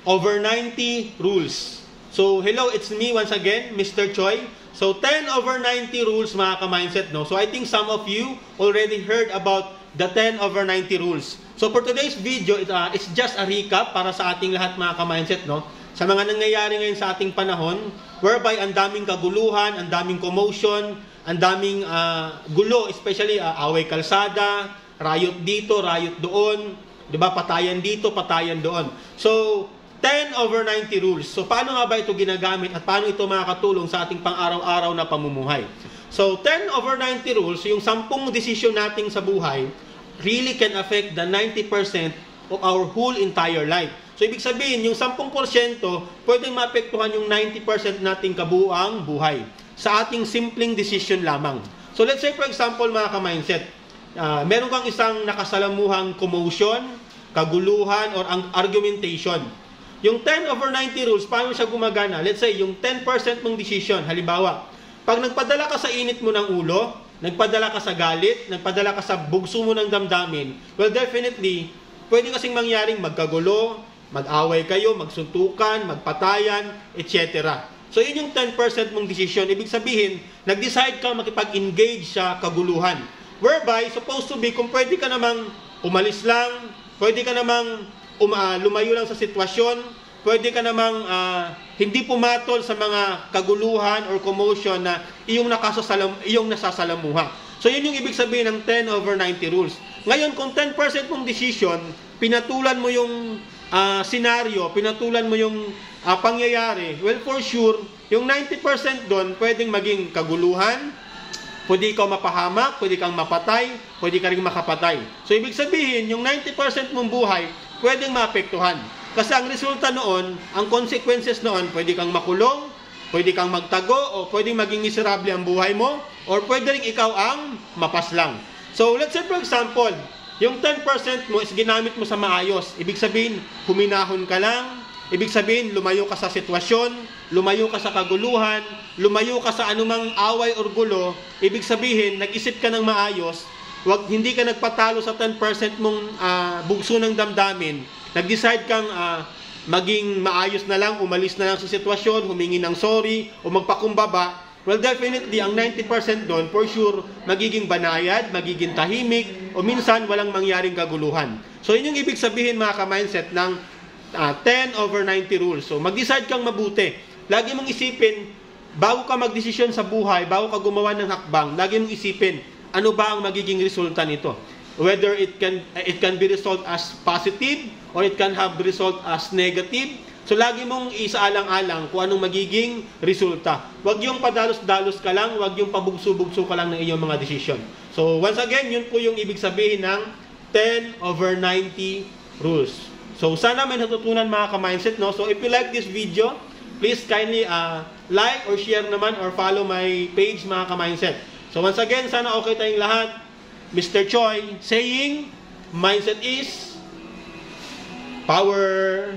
over 90 rules. So, hello, it's me once again, Mr. Choi. So, 10 over 90 rules, mga ka-mindset, no? So, I think some of you already heard about the 10 over 90 rules. So, for today's video, it's just a recap para sa ating lahat, mga ka-mindset, no? Sa mga nangyayari ngayon sa ating panahon, whereby ang daming kaguluhan, ang daming commotion, ang daming gulo, especially away kalsada, riot dito, riot doon, 'di ba? Patayan dito, patayan doon. So, 10 over 90 rules. So, paano nga ba ito ginagamit at paano ito makakatulong sa ating pang-araw-araw na pamumuhay? So, 10 over 90 rules, yung 10 desisyon nating sa buhay, really can affect the 90% of our whole entire life. So, ibig sabihin, yung 10% pwedeng maapektuhan yung 90% nating kabuuang buhay sa ating simpleng decision lamang. So, let's say, for example, mga ka-mindset, meron kang isang nakasalamuhang commotion, kaguluhan, or argumentation. Yung 10 over 90 rules, paano siya gumagana? Let's say, yung 10% mong decision, halimbawa, pag nagpadala ka sa init mo ng ulo, nagpadala ka sa galit, nagpadala ka sa bugso mo ng damdamin, well, definitely, pwede kasing mangyaring magkagulo, mag-away kayo, magsuntukan, magpatayan, etc. So, yun yung 10% mong decision. Ibig sabihin, nag-decide ka makipag-engage sa kaguluhan. Whereby, supposed to be, kung pwede ka namang umalis lang, pwede ka namang lumayo lang sa sitwasyon, pwede ka namang hindi pumatol sa mga kaguluhan or commotion na iyong nasasalamuha. So, yun yung ibig sabihin ng 10 over 90 rules. Ngayon, kung 10% mong decision, pinatulan mo yung senaryo, pinatulan mo yung pangyayari, well, for sure, yung 90% doon, pwedeng maging kaguluhan, pwede ikaw mapahamak, pwede kang mapatay, pwede ka rin makapatay. So, ibig sabihin, yung 90% mong buhay, pwedeng maapektuhan. Kasi ang resulta noon, ang consequences noon, pwede kang makulong, pwede kang magtago, o pwedeng maging miserable ang buhay mo, or pwede rin ikaw ang mapaslang. So, let's say for example, yung 10% mo is ginamit mo sa maayos. Ibig sabihin, huminahon ka lang. Ibig sabihin, lumayo ka sa sitwasyon, lumayo ka sa kaguluhan, lumayo ka sa anumang away or gulo. Ibig sabihin, nag-isip ka ng maayos, hindi ka nagpatalo sa 10% mong bugso ng damdamin. Nag-decide kang maging maayos na lang, umalis na lang sa sitwasyon, humingi ng sorry, o magpakumbaba. Well, definitely, ang 90% doon, for sure, magiging banayad, magiging tahimik, o minsan walang mangyaring kaguluhan. So, yun yung ibig sabihin, mga ka-mindset, ng 10 over 90 rules. So, mag-decide kang mabuti. Lagi mong isipin, bago ka mag-desisyon sa buhay, bago ka gumawa ng hakbang, lagi mong isipin, ano ba ang magiging resulta nito? Whether it can be result as positive or it can have result as negative. So, lagi mong isaalang-alang kung anong magiging resulta. Huwag yung padalos-dalos ka lang, huwag yung pabugso-bugso ka lang ng iyong mga decision. So, once again, yun po yung ibig sabihin ng 10 over 90 rules. So, sana may natutunan, mga ka-mindset, no? So, if you like this video, please kindly like or share naman or follow my page, mga ka-mindset. So, once again, sana okay tayong lahat. Mr. Choi saying, mindset is power.